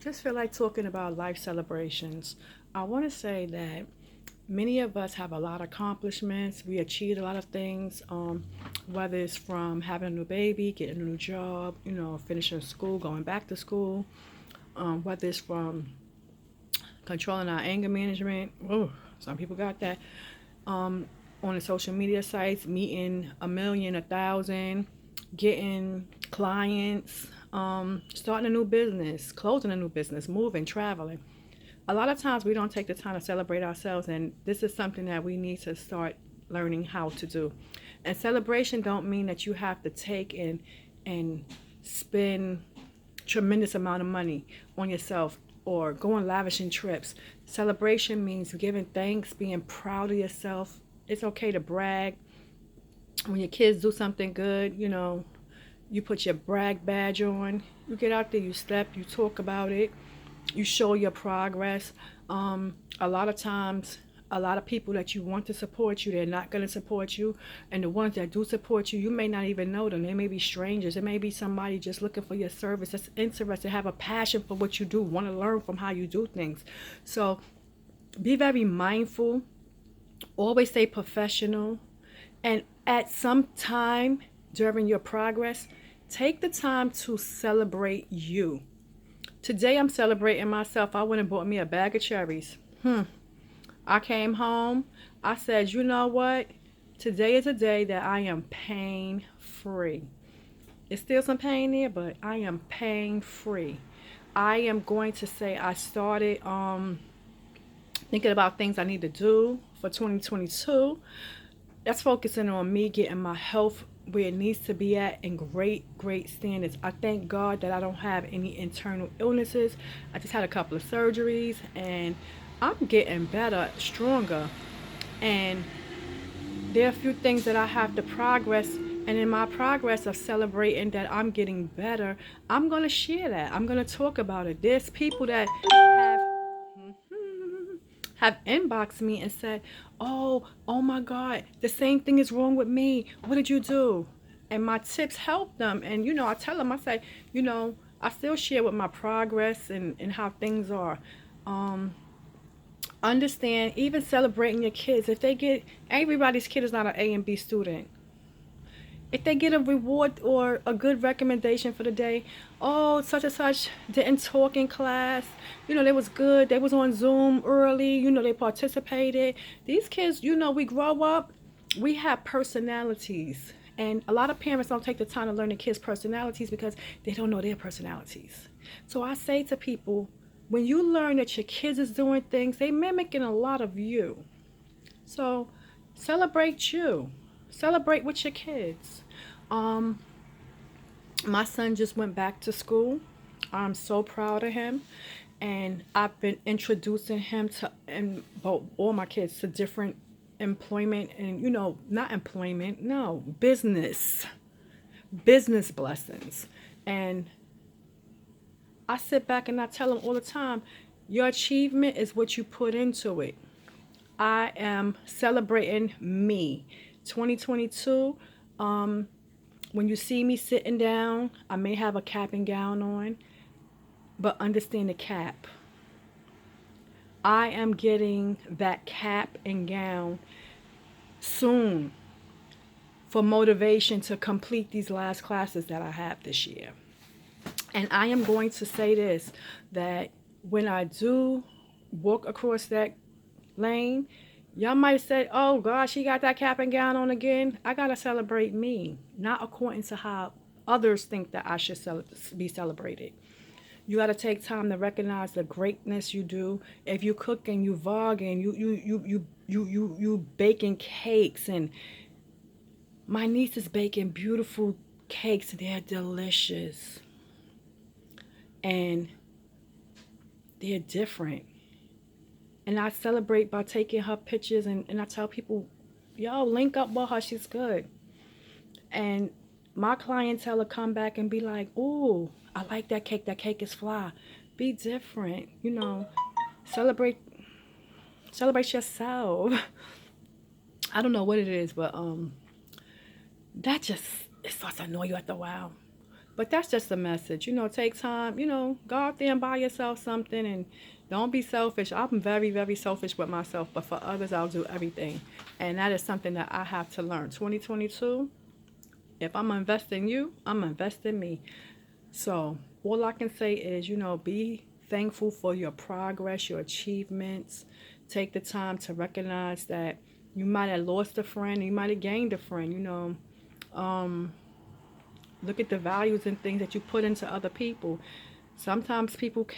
Just feel like talking about life celebrations. I want to say that many of us have a lot of accomplishments. We achieved a lot of things, whether it's from having a new baby, getting a new job, finishing school, going back to school, whether it's from controlling our anger management. Oh, some people got that. On the social media sites, meeting a million, 1,000, getting clients, starting a new business, closing a new business, moving, traveling. A lot of times we don't take the time to celebrate ourselves, and this is something that we need to start learning how to do. And celebration don't mean that you have to take and spend tremendous amount of money on yourself or go on lavishing trips. Celebration means giving thanks, being proud of yourself. It's okay to brag. When your kids do something good, you put your brag badge on. You get out there, you step, you talk about it, you show your progress. A lot of times, a lot of people that you want to support you, they're not going to support you. And the ones that do support you, you may not even know them. They may be strangers. It may be somebody just looking for your service that's interested, have a passion for what you do, want to learn from how you do things. So be very mindful. Always stay professional. And at some time during your progress, take the time to celebrate you. Today I'm celebrating myself. I went and bought me a bag of cherries. I came home. I said, you know what? Today is a day that I am pain free. It's still some pain there, but I am pain free. I am going to say I started thinking about things I need to do for 2022. That's focusing on me getting my health where it needs to be at in great standards. I thank God that I don't have any internal illnesses. I just had a couple of surgeries and I'm getting better, stronger. And there are a few things that I have to progress. And in my progress of celebrating that I'm getting better, I'm going to share that. I'm going to talk about it. There's people that have inboxed me and said, oh my God, the same thing is wrong with me. What did you do? And my tips help them. And, I tell them, I say, I still share with my progress and how things are. Understand, even celebrating your kids. If they get, everybody's kid is not an A and B student. If they get a reward or a good recommendation for the day, oh, such and such didn't talk in class, they was good, they was on Zoom early, they participated. These kids, we grow up, we have personalities. And a lot of parents don't take the time to learn the kids' personalities because they don't know their personalities. So I say to people, when you learn that your kids is doing things, they mimicking a lot of you. So celebrate you. Celebrate with your kids. Um, my son just went back to school. I'm so proud of him. And I've been introducing him to and both all my kids to different employment and not employment, no, business blessings. And I sit back and I tell them all the time, your achievement is what you put into it. I am celebrating me. 2022, when you see me sitting down, I may have a cap and gown on, but understand the cap. I am getting that cap and gown soon for motivation to complete these last classes that I have this year. And I am going to say this, that when I do walk across that lane, y'all might have said, oh gosh, she got that cap and gown on again. I got to celebrate me, not according to how others think that I should be celebrated. You got to take time to recognize the greatness you do. If you cook and you voguing, you baking cakes, and my niece is baking beautiful cakes. They're delicious. And they're different. And I celebrate by taking her pictures and I tell people, yo, link up with her, she's good. And my clientele will come back and be like, ooh, I like that cake is fly. Be different, celebrate yourself. I don't know what it is, but that just, it starts to annoy you after a while. But that's just a message. Take time, go out there and buy yourself something, and don't be selfish. I'm very, very selfish with myself, but for others, I'll do everything. And that is something that I have to learn. 2022, if I'm investing in you, I'm investing in me. So all I can say is, be thankful for your progress, your achievements. Take the time to recognize that you might have lost a friend, you might have gained a friend. Look at the values and things that you put into other people. Sometimes people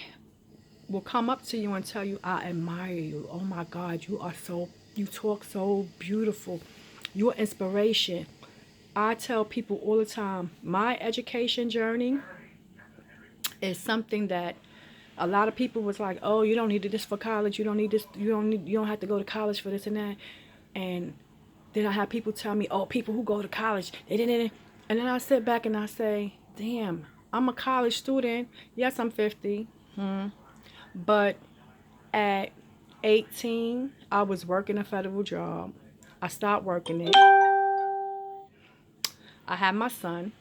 will come up to you and tell you, I admire you. Oh my God, you talk so beautiful. You're inspiration. I tell people all the time, my education journey is something that a lot of people was like, oh, you don't need this for college. You don't need this. You don't have to go to college for this and that. And then I have people tell me, oh, people who go to college, they didn't. And then I sit back and I say, damn, I'm a college student. Yes, I'm 50. But at 18, I was working a federal job. I stopped working it. I had my son.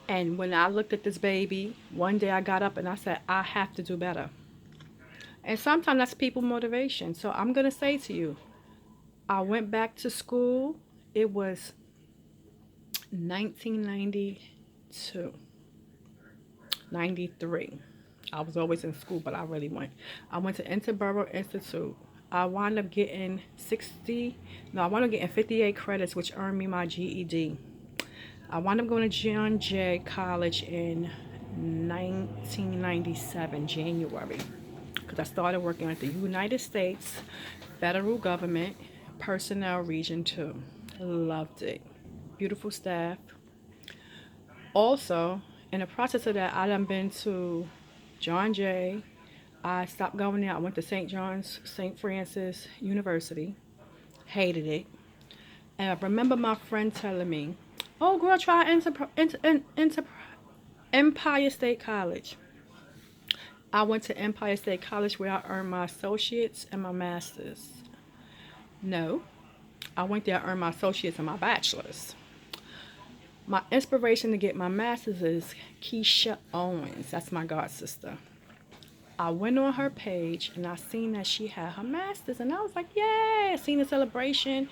And when I looked at this baby, one day I got up and I said, I have to do better. And sometimes that's people motivation. So I'm going to say to you, I went back to school. It was 1992, 93. I was always in school, but I really went. I went to Interborough Institute. I wound up getting 58 credits, which earned me my GED. I wound up going to John Jay College in 1997, January, because I started working at the United States Federal Government Personnel Region 2. Loved it. Beautiful staff. Also, in the process of that, I done been to John Jay. I stopped going there. I went to St. Francis University. Hated it. And I remember my friend telling me, oh, girl, try Empire State College. I went to Empire State College where I earned my associates and my masters. No, I went there, I earned my associates and my bachelors. My inspiration to get my master's is Keisha Owens. That's my god sister. I went on her page and I seen that she had her master's, and I was like, yay! I seen the celebration.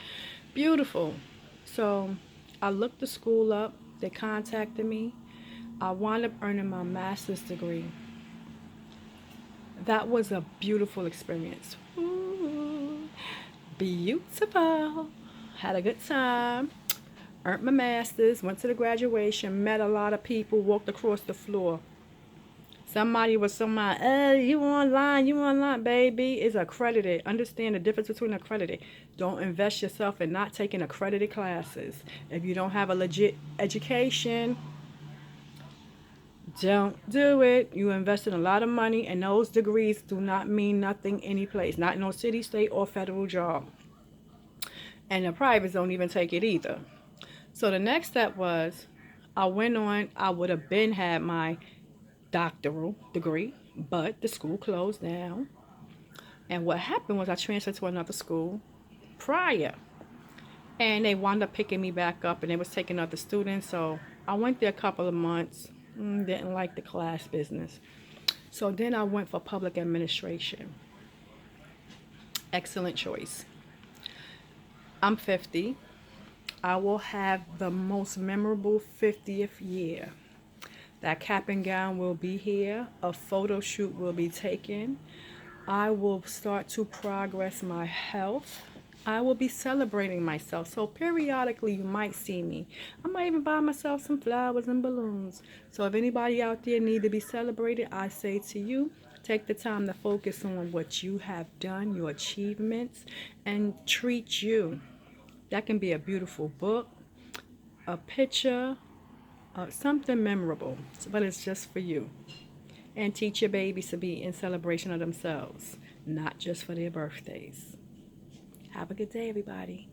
Beautiful. So I looked the school up. They contacted me. I wound up earning my master's degree. That was a beautiful experience. Ooh, beautiful. Had a good time. Earned my master's. Went to the graduation. Met a lot of people. Walked across the floor. Somebody, you online, baby. It's accredited. Understand the difference between accredited. Don't invest yourself in not taking accredited classes. If you don't have a legit education, don't do it. You invested a lot of money, and those degrees do not mean nothing any place. Not in no city, state, or federal job. And the privates don't even take it either. So the next step was, I would have been had my doctoral degree, but the school closed down. And what happened was I transferred to another school prior, and they wound up picking me back up, and they was taking other students. So I went there a couple of months. Didn't like the class business. So then I went for public administration. Excellent choice. I'm 50. I will have the most memorable 50th year. That cap and gown will be here. A photo shoot will be taken. I will start to progress my health. I will be celebrating myself. So periodically you might see me. I might even buy myself some flowers and balloons. So if anybody out there need to be celebrated, I say to you, take the time to focus on what you have done, your achievements, and treat you. That can be a beautiful book, a picture, something memorable, but it's just for you. And teach your babies to be in celebration of themselves, not just for their birthdays. Have a good day, everybody.